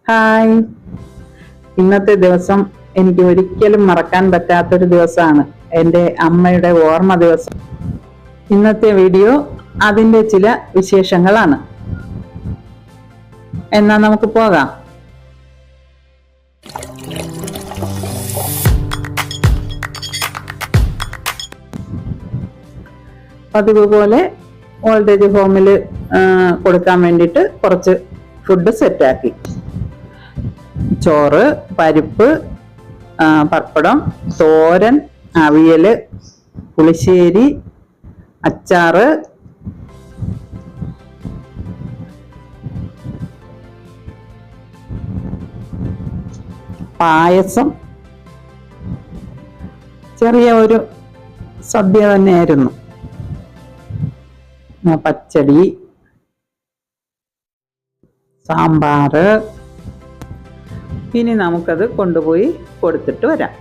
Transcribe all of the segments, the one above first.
Hi, ഇന്നത്തെ ദിവസം എനിക്ക് ഒരിക്കലും മറക്കാൻ പറ്റാത്തൊരു ദിവസമാണ്. എൻ്റെ അമ്മയുടെ ഓർമ്മ ദിവസം. ഇന്നത്തെ വീഡിയോ അതിൻ്റെ ചില വിശേഷങ്ങളാണ്. എന്നാ നമുക്ക് പോകാം. പതിവ് പോലെ ഓൾഡ് ഏജ് ഹോമിൽ കൊടുക്കാൻ വേണ്ടിയിട്ട് കുറച്ച് ഫുഡ് സെറ്റാക്കി. ചോറ്, പരിപ്പ്, പപ്പടം, തോരൻ, അവിയൽ, പുളിശ്ശേരി, അച്ചാറ്, പായസം, ചെറിയ ഒരു സദ്യ തന്നെയായിരുന്നു. പച്ചടി, സാമ്പാറ്. ഇനി നമുക്കത് കൊണ്ടുപോയി കൊടുത്തിട്ട് വരാം.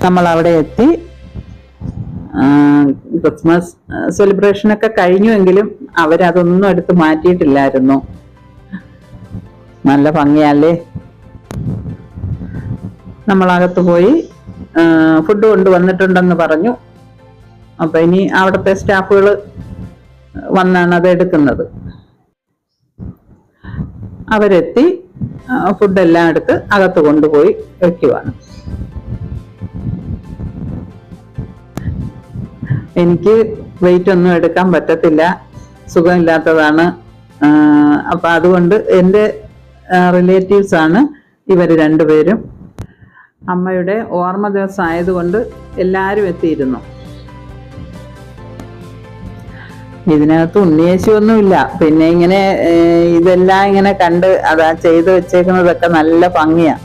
നമ്മൾ അവിടെ എത്തി. ക്രിസ്മസ് സെലിബ്രേഷനൊക്കെ കഴിഞ്ഞുവെങ്കിലും അവരതൊന്നും എടുത്ത് മാറ്റിയിട്ടില്ലായിരുന്നു. നല്ല ഭംഗിയല്ലേ. നമ്മളകത്ത് പോയി ഫുഡ് കൊണ്ടുവന്നിട്ടുണ്ടെന്ന് പറഞ്ഞു. അപ്പൊ ഇനി അവിടുത്തെ സ്റ്റാഫുകൾ വന്നാണ് അത് എടുക്കുന്നത്. അവരെത്തി ഫുഡെല്ലാം എടുത്ത് അകത്ത് കൊണ്ടുപോയി വെക്കുവാണ്. എനിക്ക് വെയിറ്റ് ഒന്നും എടുക്കാൻ പറ്റത്തില്ല, സുഖമില്ലാത്തതാണ്. അപ്പൊ അതുകൊണ്ട് എൻ്റെ റിലേറ്റീവ്സ് ആണ് ഇവർ രണ്ടുപേരും. അമ്മയുടെ ഓർമ്മ ദിവസം ആയതുകൊണ്ട് എല്ലാവരും എത്തിയിരുന്നു. ഇതിനകത്ത് ഉണ്ണിയേശുവൊന്നുമില്ല. പിന്നെ ഇങ്ങനെ ഇതെല്ലാം ഇങ്ങനെ കണ്ട് അതാ ചെയ്ത് വെച്ചേക്കുന്നതൊക്കെ നല്ല ഭംഗിയാ.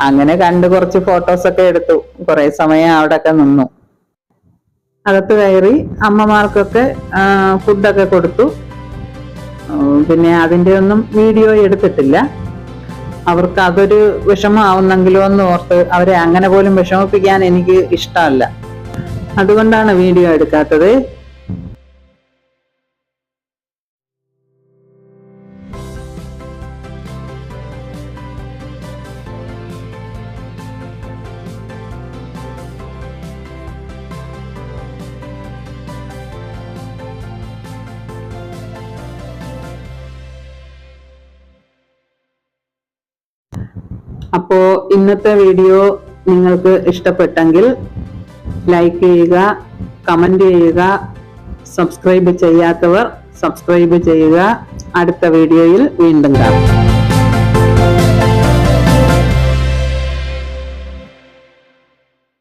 അങ്ങനെ കണ്ട് കുറച്ച് ഫോട്ടോസൊക്കെ എടുത്തു. കുറെ സമയം അവിടെയൊക്കെ നിന്നു. അകത്ത് കയറി അമ്മമാർക്കൊക്കെ ഫുഡൊക്കെ കൊടുത്തു. പിന്നെ അതിൻ്റെ ഒന്നും വീഡിയോ എടുത്തിട്ടില്ല. അവർക്ക് അതൊരു വിഷമമാവുന്നെങ്കിലോ എന്ന് ഓർത്ത് അവരെ അങ്ങനെ പോലും വിഷമിപ്പിക്കാൻ എനിക്ക് ഇഷ്ടമല്ല. അതുകൊണ്ടാണ് വീഡിയോ എടുക്കാത്തത്. അപ്പോൾ ഇന്നത്തെ വീഡിയോ നിങ്ങൾക്ക് ഇഷ്ടപ്പെട്ടെങ്കിൽ ലൈക്ക് ചെയ്യുക, കമന്റ് ചെയ്യുക, സബ്സ്ക്രൈബ് ചെയ്യാത്തവർ സബ്സ്ക്രൈബ് ചെയ്യുക. അടുത്ത വീഡിയോയിൽ വീണ്ടും കാണാം.